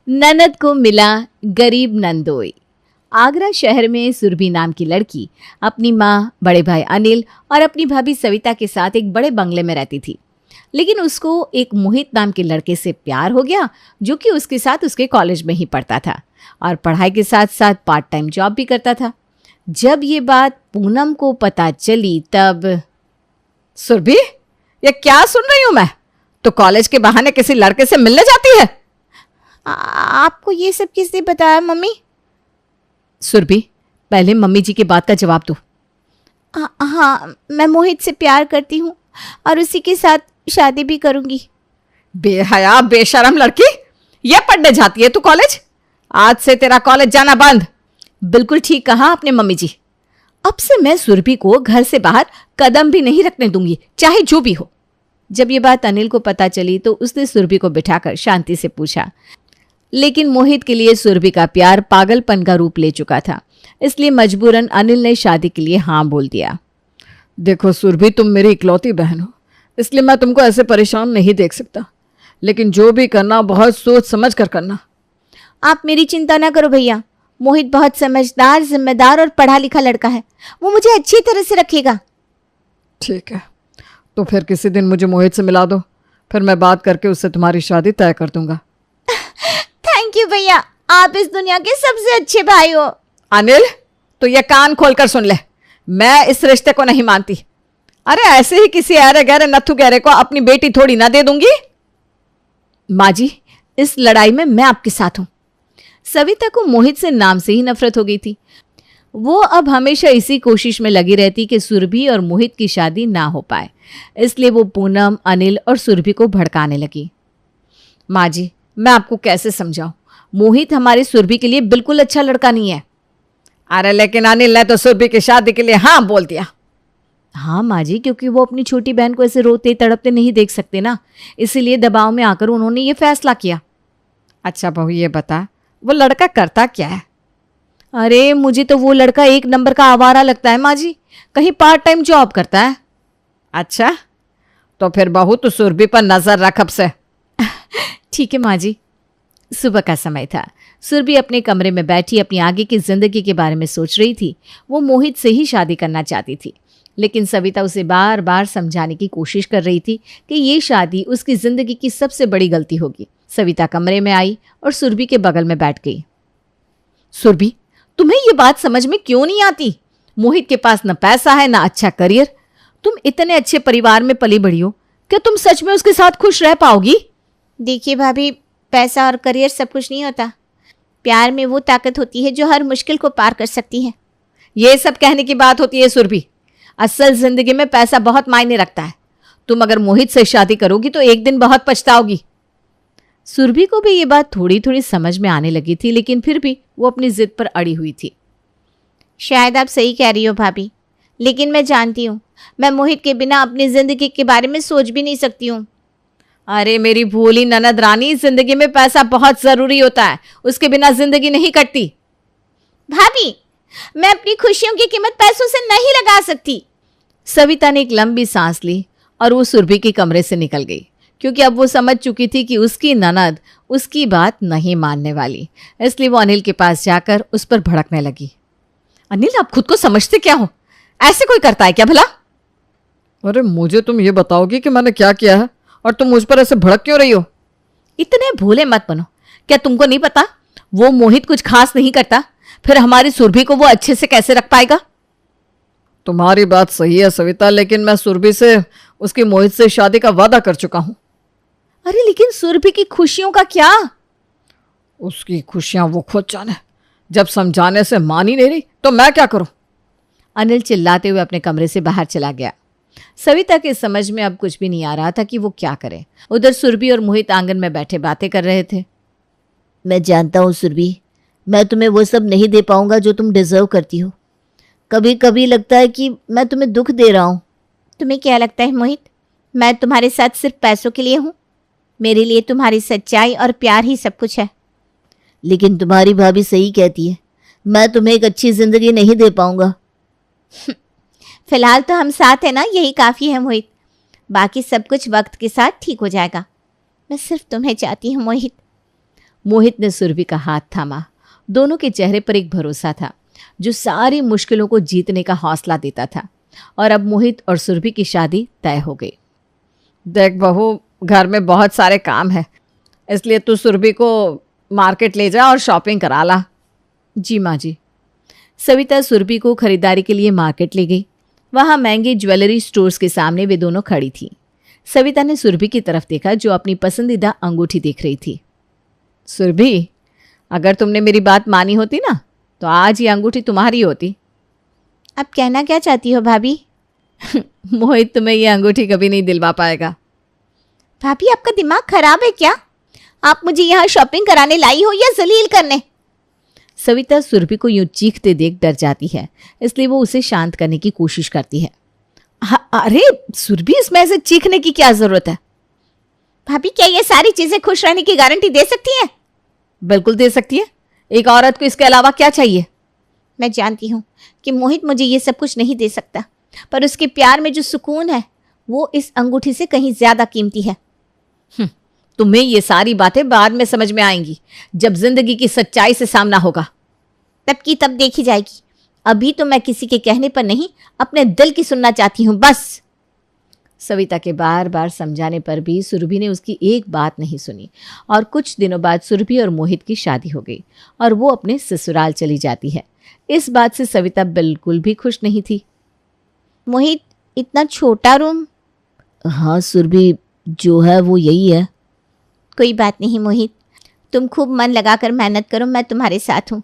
ननद को मिला गरीब नंदोई। आगरा शहर में सुरभि नाम की लड़की अपनी माँ, बड़े भाई अनिल और अपनी भाभी सविता के साथ एक बड़े बंगले में रहती थी। लेकिन उसको एक मोहित नाम के लड़के से प्यार हो गया, जो कि उसके साथ उसके कॉलेज में ही पढ़ता था और पढ़ाई के साथ साथ पार्ट टाइम जॉब भी करता था। जब ये बात पूनम को पता चली तब, सुरभि, ये क्या सुन रही हूं मैं? तो कॉलेज के बहाने किसी लड़के से मिलने जाती है? आपको ये सब किसने बताया मम्मी? सुरभि, पहले मम्मी जी की बात का जवाब दो। हाँ, मैं मोहित से प्यार करती हूँ और उसी के साथ शादी भी करूंगी। बेहया बेशरम लड़की, ये पढ़ने जाती है तू कॉलेज? आज से तेरा कॉलेज जाना बंद। बिल्कुल ठीक कहा आपने मम्मी जी। अब से मैं सुरभि को घर से बाहर कदम भी नहीं रखने दूंगी, चाहे जो भी हो। जब ये बात अनिल को पता चली तो उसने सुरभि को बिठाकर शांति से पूछा, लेकिन मोहित के लिए सुरभि का प्यार पागलपन का रूप ले चुका था, इसलिए मजबूरन अनिल ने शादी के लिए हाँ बोल दिया। देखो सुरभि, तुम मेरी इकलौती बहन हो, इसलिए मैं तुमको ऐसे परेशान नहीं देख सकता, लेकिन जो भी करना बहुत सोच समझ कर करना। आप मेरी चिंता ना करो भैया, मोहित बहुत समझदार, जिम्मेदार और पढ़ा लिखा लड़का है। वो मुझे अच्छी तरह से रखेगा। ठीक है, तो फिर किसी दिन मुझे मोहित से मिला दो, फिर मैं बात करके उससे तुम्हारी शादी तय कर दूंगा। थैंक यू भैया, आप इस दुनिया के सबसे अच्छे भाई हो। अनिल, तो ये कान खोलकर सुन ले, मैं इस रिश्ते को नहीं मानती। अरे ऐसे ही किसी अरे गहरे नथु गहरे को अपनी बेटी थोड़ी ना दे दूंगी। माँ जी, इस लड़ाई में मैं आपके साथ हूं। सविता को मोहित से नाम से ही नफरत हो गई थी। वो अब हमेशा इसी कोशिश में लगी रहती कि सुरभि और मोहित की शादी ना हो पाए, इसलिए वो पूनम, अनिल और सुरभि को भड़काने लगी। माँ जी, मैं आपको कैसे समझाऊं? मोहित हमारी सुरभि के लिए बिल्कुल अच्छा लड़का नहीं है। अरे लेकिन अनिल ने तो सुरभि की शादी के लिए हाँ बोल दिया। हाँ माँ जी, क्योंकि वो अपनी छोटी बहन को ऐसे रोते तड़पते नहीं देख सकते ना, इसीलिए दबाव में आकर उन्होंने ये फैसला किया। अच्छा बहू, ये बता, वो लड़का करता क्या है? अरे मुझे तो वो लड़का एक नंबर का आवारा लगता है माँ जी, कहीं पार्ट टाइम जॉब करता है। अच्छा, तो फिर बहू तू सुरभि पर नजर रख अब से। ठीक है माँ जी। सुबह का समय था। सुरभि अपने कमरे में बैठी अपनी आगे की जिंदगी के बारे में सोच रही थी। वो मोहित से ही शादी करना चाहती थी, लेकिन सविता उसे बार बार समझाने की कोशिश कर रही थी कि ये शादी उसकी जिंदगी की सबसे बड़ी गलती होगी। सविता कमरे में आई और सुरभि के बगल में बैठ गई। सुरभि, तुम्हें ये बात समझ में क्यों नहीं आती? मोहित के पास न पैसा है, ना अच्छा करियर। तुम इतने अच्छे परिवार में पली बड़ी हो, क्या तुम सच में उसके साथ खुश रह पाओगी? देखिए भाभी, पैसा और करियर सब कुछ नहीं होता। प्यार में वो ताकत होती है जो हर मुश्किल को पार कर सकती है। ये सब कहने की बात होती है सुरभि, असल जिंदगी में पैसा बहुत मायने रखता है। तुम अगर मोहित से शादी करोगी तो एक दिन बहुत पछताओगी। सुरभि को भी ये बात थोड़ी थोड़ी समझ में आने लगी थी, लेकिन फिर भी वो अपनी जिद पर अड़ी हुई थी। शायद आप सही कह रही हो भाभी, लेकिन मैं जानती हूँ मैं मोहित के बिना अपनी जिंदगी के बारे में सोच भी नहीं सकती हूँ। अरे मेरी भोली ननद रानी, जिंदगी में पैसा बहुत जरूरी होता है, उसके बिना जिंदगी नहीं कटती। भाभी, मैं अपनी खुशियों की कीमत पैसों से नहीं लगा सकती। सविता ने एक लंबी सांस ली और वो सुरभि के कमरे से निकल गई, क्योंकि अब वो समझ चुकी थी कि उसकी ननद उसकी बात नहीं मानने वाली। इसलिए वो अनिल के पास जाकर उस पर भड़कने लगी। अनिल, आप खुद को समझते क्या हो? ऐसे कोई करता है क्या भला? अरे मुझे तुम ये बताओगी कि मैंने क्या किया है और तुम मुझ पर ऐसे भड़क क्यों रही हो? इतने भोले मत बनो। क्या तुमको नहीं पता वो मोहित कुछ खास नहीं करता? फिर हमारी सुरभि को वो अच्छे से कैसे रख पाएगा? तुम्हारी बात सही है सविता, लेकिन मैं सुरभि से उसकी मोहित से शादी का वादा कर चुका हूं। अरे लेकिन सुरभि की खुशियों का क्या? उसकी खुशियां वो खुद जाने। जब समझाने से मान ही नहीं रही तो मैं क्या करूं? अनिल चिल्लाते हुए अपने कमरे से बाहर चला गया। सविता के समझ में अब कुछ भी नहीं आ रहा था कि वो क्या करे। उधर सुरभि और मोहित आंगन में बैठे बातें कर रहे थे। मैं जानता हूँ सुरभि, मैं तुम्हें वो सब नहीं दे पाऊंगा जो तुम डिजर्व करती हो। कभी कभी लगता है कि मैं तुम्हें दुख दे रहा हूँ। तुम्हें क्या लगता है मोहित, मैं तुम्हारे साथ सिर्फ पैसों के लिए हूँ? मेरे लिए तुम्हारी सच्चाई और प्यार ही सब कुछ है। लेकिन तुम्हारी भाभी सही कहती है, मैं तुम्हें एक अच्छी जिंदगी नहीं दे पाऊंगा। फिलहाल तो हम साथ हैं ना, यही काफ़ी है मोहित। बाकी सब कुछ वक्त के साथ ठीक हो जाएगा। मैं सिर्फ तुम्हें चाहती हूँ मोहित। मोहित ने सुरभि का हाथ थामा। दोनों के चेहरे पर एक भरोसा था जो सारी मुश्किलों को जीतने का हौसला देता था। और अब मोहित और सुरभि की शादी तय हो गई। देख बहू, घर में बहुत सारे काम है, इसलिए तू सुरभि को मार्केट ले जा और शॉपिंग करा ला। जी माँ जी। सविता सुरभि को खरीदारी के लिए मार्केट ले गई। वहां महंगे ज्वेलरी स्टोर्स के सामने वे दोनों खड़ी थी। सविता ने सुरभि की तरफ देखा जो अपनी पसंदीदा अंगूठी देख रही थी। सुरभि, अगर तुमने मेरी बात मानी होती ना तो आज ये अंगूठी तुम्हारी होती। आप कहना क्या चाहती हो भाभी? मोहित तुम्हें ये अंगूठी कभी नहीं दिलवा पाएगा। भाभी, आपका दिमाग खराब है क्या? आप मुझे यहाँ शॉपिंग कराने लाई हो या जलील करने? सविता सुरभि को यूं चीखते देख डर जाती है, इसलिए वो उसे शांत करने की कोशिश करती है। अरे सुरभि, इसमें ऐसे चीखने की क्या जरूरत है? भाभी, क्या ये सारी चीजें खुश रहने की गारंटी दे सकती हैं? बिल्कुल दे सकती है। एक औरत को इसके अलावा क्या चाहिए? मैं जानती हूँ कि मोहित मुझे ये सब कुछ नहीं दे सकता, पर उसके प्यार में जो सुकून है वो इस अंगूठी से कहीं ज्यादा कीमती है। तुम्हें ये सारी बातें बाद में समझ में आएंगी, जब जिंदगी की सच्चाई से सामना होगा। तब की तब देखी जाएगी। अभी तो मैं किसी के कहने पर नहीं, अपने दिल की सुनना चाहती हूँ बस। सविता के बार बार समझाने पर भी सुरभि ने उसकी एक बात नहीं सुनी और कुछ दिनों बाद सुरभि और मोहित की शादी हो गई और वो अपने ससुराल चली जाती है। इस बात से सविता बिल्कुल भी खुश नहीं थी। मोहित, इतना छोटा रूम? हाँ सुरभि, जो है वो यही है। कोई बात नहीं मोहित, तुम खूब मन लगाकर मेहनत करो, मैं तुम्हारे साथ हूँ।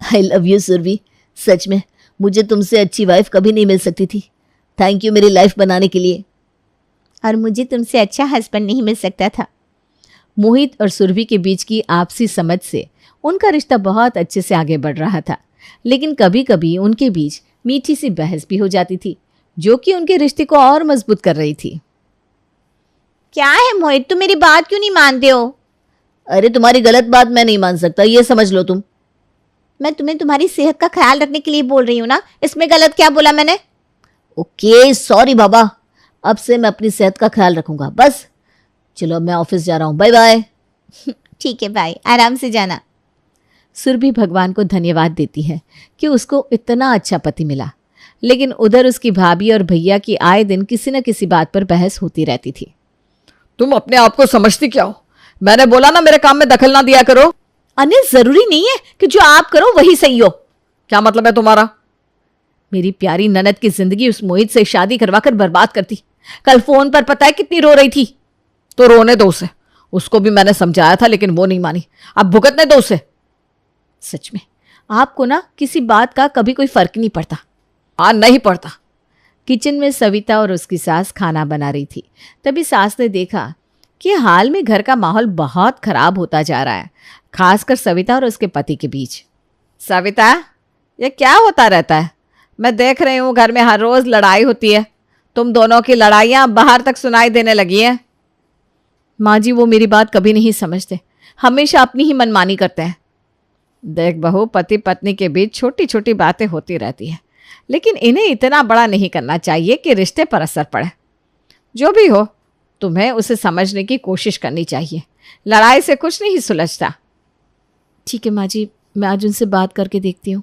आई लव यू सुरभि, सच में मुझे तुमसे अच्छी वाइफ कभी नहीं मिल सकती थी। थैंक यू मेरी लाइफ बनाने के लिए। और मुझे तुमसे अच्छा हस्बैंड नहीं मिल सकता था। मोहित और सुरभि के बीच की आपसी समझ से उनका रिश्ता बहुत अच्छे से आगे बढ़ रहा था, लेकिन कभी कभी उनके बीच मीठी सी बहस भी हो जाती थी जो कि उनके रिश्ते को और मजबूत कर रही थी। क्या है मोहित, तुम मेरी बात क्यों नहीं मानते हो? अरे तुम्हारी गलत बात मैं नहीं मान सकता, ये समझ लो तुम। मैं तुम्हें तुम्हारी सेहत का ख्याल रखने के लिए बोल रही हूँ ना, इसमें गलत क्या बोला मैंने? ओके सॉरी बाबा, अब से मैं अपनी सेहत का ख्याल रखूंगा। बस चलो, मैं ऑफिस जा रहा हूँ, बाय बाय। ठीक है, बाय, आराम से जाना। सुरभि भगवान को धन्यवाद देती है कि उसको इतना अच्छा पति मिला, लेकिन उधर उसकी भाभी और भैया की आए दिन किसी न किसी बात पर बहस होती रहती थी। तुम अपने आप को समझती क्या हो? मैंने बोला ना मेरे काम में दखल ना दिया करो। अनिल, जरूरी नहीं है कि जो आप करो वही सही हो। क्या मतलब है तुम्हारा? मेरी प्यारी ननद की जिंदगी उस मोहित से शादी करवाकर बर्बाद करती। कल फोन पर पता है कितनी रो रही थी। तो रोने दो उसे, उसको भी मैंने समझाया था लेकिन वो नहीं मानी। अब भुगतने दो उसे। सच में आपको ना किसी बात का कभी कोई फर्क नहीं पड़ता। हाँ, नहीं पड़ता। किचन में सविता और उसकी सास खाना बना रही थी। तभी सास ने देखा कि हाल में घर का माहौल बहुत खराब होता जा रहा है, खासकर सविता और उसके पति के बीच। सविता, ये क्या होता रहता है? मैं देख रही हूँ घर में हर रोज लड़ाई होती है। तुम दोनों की लड़ाइयाँ बाहर तक सुनाई देने लगी हैं। माँ जी, वो मेरी बात कभी नहीं समझते, हमेशा अपनी ही मनमानी करते हैं। देख बहू, पति पत्नी के बीच छोटी छोटी बातें होती रहती हैं, लेकिन इन्हें इतना बड़ा नहीं करना चाहिए कि रिश्ते पर असर पड़े। जो भी हो, तुम्हें उसे समझने की कोशिश करनी चाहिए। लड़ाई से कुछ नहीं सुलझता। ठीक है माँ जी, मैं आज उनसे बात करके देखती हूँ।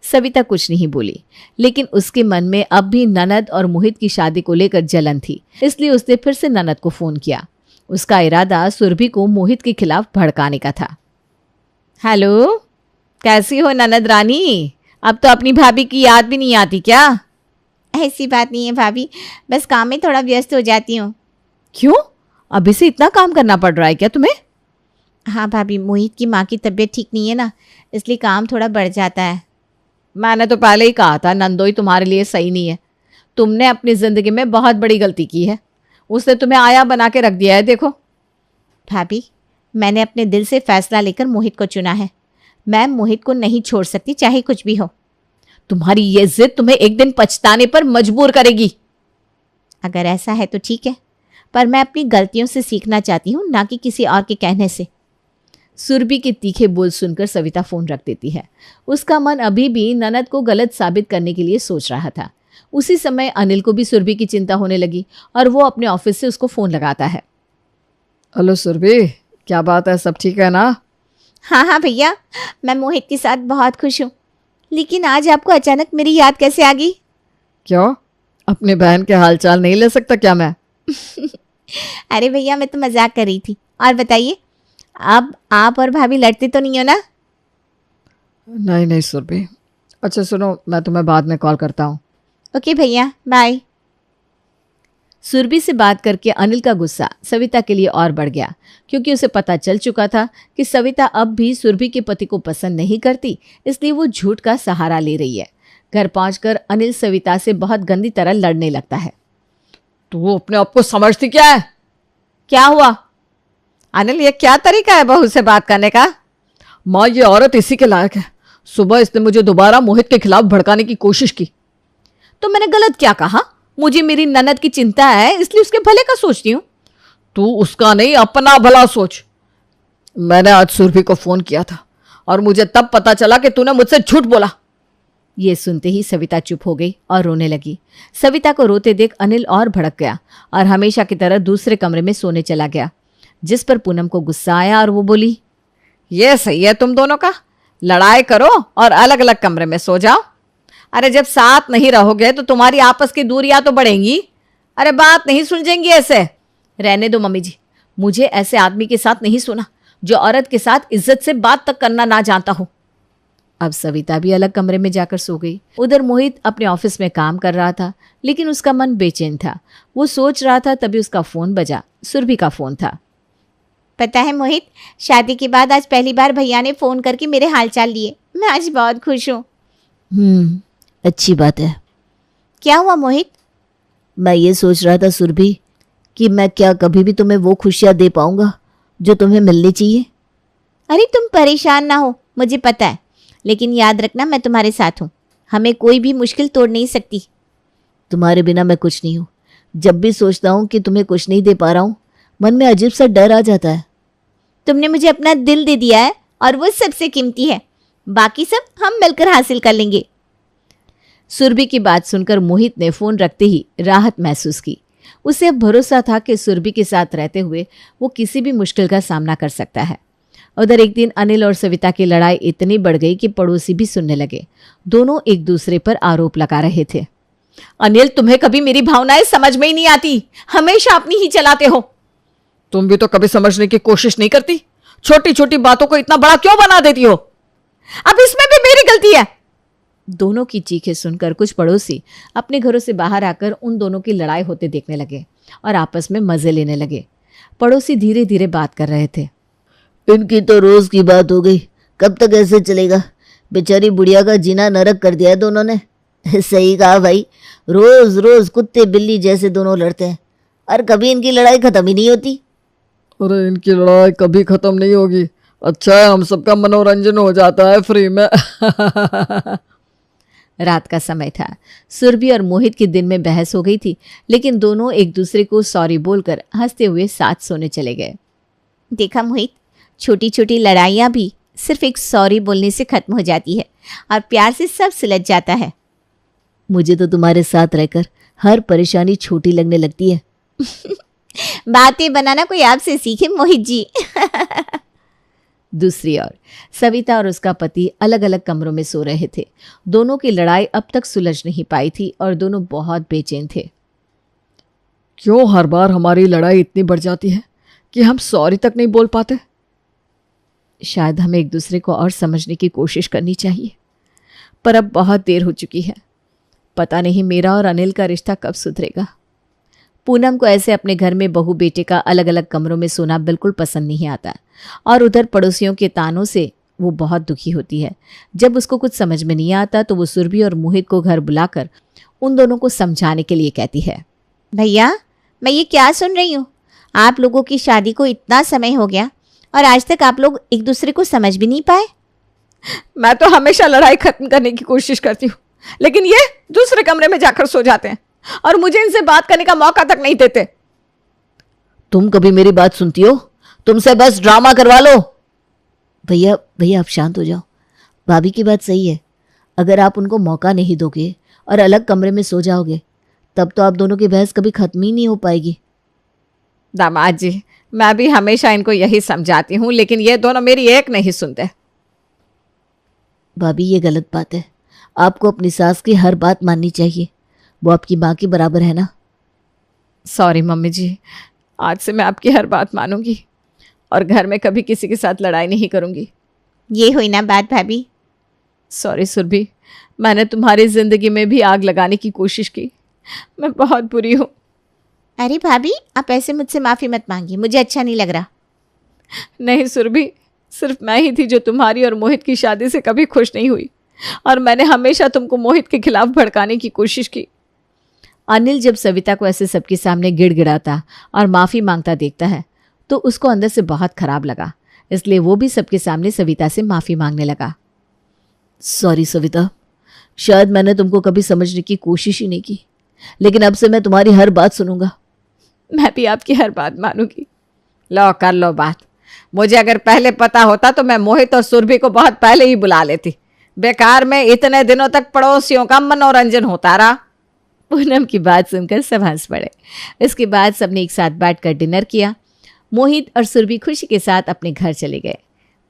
सविता कुछ नहीं बोली, लेकिन उसके मन में अब भी ननद और मोहित की शादी को लेकर जलन थी, इसलिए उसने फिर से ननद को फोन किया। उसका इरादा सुरभि को मोहित के खिलाफ भड़काने का था। हेलो, कैसी हो ननद रानी? अब तो अपनी भाभी की याद भी नहीं आती क्या? ऐसी बात नहीं है भाभी, बस काम में थोड़ा व्यस्त हो जाती हूँ। क्यों? अभी से इतना काम करना पड़ रहा है क्या तुम्हें? हाँ भाभी, मोहित की माँ की तबीयत ठीक नहीं है ना, इसलिए काम थोड़ा बढ़ जाता है। मैंने तो पहले ही कहा था नंदोई तुम्हारे लिए सही नहीं है। तुमने अपनी जिंदगी में बहुत बड़ी गलती की है। उसने तुम्हें आया बना के रख दिया है। देखो भाभी, मैंने अपने दिल से फैसला लेकर मोहित को चुना है। मैं मोहित को नहीं छोड़ सकती, चाहे कुछ भी हो। तुम्हारी ये जिद तुम्हें एक दिन पछताने पर मजबूर करेगी। अगर ऐसा है तो ठीक है, पर मैं अपनी गलतियों से सीखना चाहती हूँ, ना कि किसी और के कहने से। सुरभि के तीखे बोल सुनकर सविता फोन रख देती है। उसका मन अभी भी ननद को गलत साबित करने के लिए सोच रहा था। उसी समय अनिल को भी सुरभि की चिंता होने लगी और वो अपने ऑफिस से उसको फोन लगाता है। हेलो सुरभि, क्या बात है? सब ठीक है ना? हाँ हाँ भैया, मैं मोहित के साथ बहुत खुश हूँ। लेकिन आज आपको अचानक मेरी याद कैसे आ गई? क्यों, अपनी बहन के हालचाल नहीं ले सकता क्या मैं? अरे भैया, मैं तो मजाक कर रही थी। और बताइए, अब आप और भाभी लड़ते तो नहीं हो ना? नहीं नहीं सुरभि। अच्छा सुनो, मैं तुम्हें बाद में कॉल करता हूँ। ओके भैया, बाय। सुरभि से बात करके अनिल का गुस्सा सविता के लिए और बढ़ गया, क्योंकि उसे पता चल चुका था कि सविता अब भी सुरभि के पति को पसंद नहीं करती, इसलिए वो झूठ का सहारा ले रही है। घर पहुंचकर अनिल सविता से बहुत गंदी तरह लड़ने लगता है। तू अपने आप को समझती क्या है? क्या हुआ अनिल, ये क्या तरीका है बहू से बात करने का? माँ, ये औरत इसी के लायक है। सुबह इसने मुझे दोबारा मोहित के खिलाफ भड़काने की कोशिश की। तो मैंने गलत क्या कहा? मुझे मेरी ननद की चिंता है, इसलिए उसके भले का सोचती हूँ। तू उसका नहीं, अपना भला सोच। मैंने आज सुरभि को फोन किया था और मुझे तब पता चला कि तूने मुझसे झूठ बोला। ये सुनते ही सविता चुप हो गई और रोने लगी। सविता को रोते देख अनिल और भड़क गया और हमेशा की तरह दूसरे कमरे में सोने चला गया, जिस पर पूनम को गुस्सा आया और वो बोली, ये सही है तुम दोनों का, लड़ाई करो और अलग अलग कमरे में सो जाओ। अरे जब साथ नहीं रहोगे तो तुम्हारी आपस की दूरियां तो बढ़ेंगी। अरे बात नहीं सुलझेंगी ऐसे। रहने दो मम्मी जी, मुझे ऐसे आदमी के साथ नहीं सोना जो औरत के साथ इज्जत से बात तक करना ना जानता हो। अब सविता भी अलग कमरे में जाकर सो गई। उधर मोहित अपने ऑफिस में काम कर रहा था, लेकिन उसका मन बेचैन था। वो सोच रहा था, तभी उसका फोन बजा। सुरभि का फोन था। पता है मोहित, शादी के बाद आज पहली बार भैया ने फ़ोन करके मेरे हालचाल लिए। मैं आज बहुत खुश हूँ। अच्छी बात है। क्या हुआ मोहित? मैं ये सोच रहा था सुरभि कि मैं क्या कभी भी तुम्हें वो खुशियाँ दे पाऊंगा जो तुम्हें मिलनी चाहिए। अरे तुम परेशान ना हो, मुझे पता है, लेकिन याद रखना मैं तुम्हारे साथ हूँ। हमें कोई भी मुश्किल तोड़ नहीं सकती। तुम्हारे बिना मैं कुछ नहीं हूँ। जब भी सोचता हूँ कि तुम्हें कुछ नहीं दे पा रहा हूँ, मन में अजीब सा डर आ जाता है। तुमने मुझे अपना दिल दे दिया है और वो सबसे कीमती है। बाकी सब हम मिलकर हासिल कर लेंगे। सुरभि की बात सुनकर मोहित ने फोन रखते ही राहत महसूस की। उसे अब भरोसा था कि सुरभि के साथ रहते हुए वो किसी भी मुश्किल का सामना कर सकता है। उधर एक दिन अनिल और सविता की लड़ाई इतनी बढ़ गई कि पड़ोसी भी सुनने लगे। दोनों एक दूसरे पर आरोप लगा रहे थे। अनिल, तुम्हें कभी मेरी भावनाएं समझ में ही नहीं आती, हमेशा अपनी ही चलाते हो। तुम भी तो कभी समझने की कोशिश नहीं करती। छोटी छोटी बातों को इतना बड़ा क्यों बना देती हो? अब इसमें भी मेरी गलती है। दोनों की चीखें सुनकर कुछ पड़ोसी अपने घरों से बाहर आकर उन दोनों की लड़ाई होते देखने लगे और आपस में मजे लेने लगे। पड़ोसी धीरे धीरे बात कर रहे थे। इनकी तो रोज की बात हो गई, कब तक ऐसे चलेगा? बेचारी बुढ़िया का जीना नरक कर दिया है दोनों ने। सही कहा भाई, रोज रोज कुत्ते बिल्ली जैसे दोनों लड़ते हैं और कभी इनकी लड़ाई खत्म ही नहीं होती। अरे इनकी लड़ाई कभी खत्म नहीं होगी। अच्छा है, हम सबका मनोरंजन हो जाता है फ्री में। रात का समय था। सुरभि और मोहित के दिन में बहस हो गई थी, लेकिन दोनों एक दूसरे को सॉरी बोलकर हंसते हुए साथ सोने चले गए। देखा मोहित, छोटी छोटी लड़ाइयाँ भी सिर्फ एक सॉरी बोलने से खत्म हो जाती है और प्यार से सब सुलझ जाता है। मुझे तो तुम्हारे साथ रहकर हर परेशानी छोटी लगने लगती है। बातें बनाना कोई आपसे सीखे मोहित जी। दूसरी ओर सविता और उसका पति अलग अलग कमरों में सो रहे थे। दोनों की लड़ाई अब तक सुलझ नहीं पाई थी और दोनों बहुत बेचैन थे। क्यों हर बार हमारी लड़ाई इतनी बढ़ जाती है कि हम सॉरी तक नहीं बोल पाते? शायद हमें एक दूसरे को और समझने की कोशिश करनी चाहिए, पर अब बहुत देर हो चुकी है। पता नहीं मेरा और अनिल का रिश्ता कब सुधरेगा। पूनम को ऐसे अपने घर में बहू बेटे का अलग अलग कमरों में सोना बिल्कुल पसंद नहीं आता और उधर पड़ोसियों के तानों से वो बहुत दुखी होती है। जब उसको कुछ समझ में नहीं आता तो वो सुरभि और मोहित को घर बुलाकर उन दोनों को समझाने के लिए कहती है। भैया, मैं ये क्या सुन रही हूँ? आप लोगों की शादी को इतना समय हो गया और आज तक आप लोग एक दूसरे को समझ भी नहीं पाए। मैं तो हमेशा लड़ाई खत्म करने की कोशिश करती हूँ, लेकिन ये दूसरे कमरे में जाकर सो जाते हैं और मुझे इनसे बात करने का मौका तक नहीं देते। तुम कभी मेरी बात सुनती हो? तुमसे बस ड्रामा करवा लो। भैया भैया, आप शांत हो जाओ। भाभी की बात सही है। अगर आप उनको मौका नहीं दोगे और अलग कमरे में सो जाओगे, तब तो आप दोनों की बहस कभी खत्म ही नहीं हो पाएगी। दामाद जी, मैं भी हमेशा इनको यही समझाती हूँ, लेकिन ये दोनों मेरी एक नहीं सुनते। भाभी ये गलत बात है। आपको अपनी सास की हर बात माननी चाहिए। वो आपकी माँ के बराबर है ना। सॉरी मम्मी जी, आज से मैं आपकी हर बात मानूंगी और घर में कभी किसी के साथ लड़ाई नहीं करूंगी। ये हुई ना बात भाभी। सॉरी सुरभि, मैंने तुम्हारी ज़िंदगी में भी आग लगाने की कोशिश की। मैं बहुत बुरी हूँ। अरे भाभी, आप ऐसे मुझसे माफ़ी मत मांगिए, मुझे अच्छा नहीं लग रहा। नहीं सुरभि, सिर्फ मैं ही थी जो तुम्हारी और मोहित की शादी से कभी खुश नहीं हुई, और मैंने हमेशा तुमको मोहित के खिलाफ भड़काने की कोशिश की। अनिल जब सविता को ऐसे सबके सामने गिड़गिड़ाता और माफ़ी मांगता देखता है तो उसको अंदर से बहुत खराब लगा, इसलिए वो भी सबके सामने सविता से माफ़ी मांगने लगा। सॉरी सविता, शायद मैंने तुमको कभी समझने की कोशिश ही नहीं की, लेकिन अब से मैं तुम्हारी हर बात सुनूंगा। मैं भी आपकी हर बात मानूंगी। लो कर लो बात। मुझे अगर पहले पता होता तो मैं मोहित और सुरभि को बहुत पहले ही बुला लेती। बेकार में इतने दिनों तक पड़ोसियों का मनोरंजन होता रहा। पूनम की बात सुनकर सब हंस पड़े। इसके बाद सबने एक साथ बैठकर डिनर किया। मोहित और सुरभि खुशी के साथ अपने घर चले गए।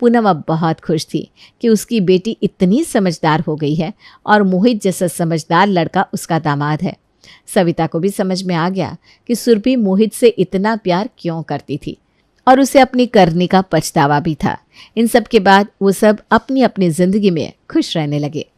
पूनम अब बहुत खुश थी कि उसकी बेटी इतनी समझदार हो गई है और मोहित जैसा समझदार लड़का उसका दामाद है। सविता को भी समझ में आ गया कि सुरभि मोहित से इतना प्यार क्यों करती थी और उसे अपनी करने का पछतावा भी था। इन सब के बाद वो सब अपनी अपनी जिंदगी में खुश रहने लगे।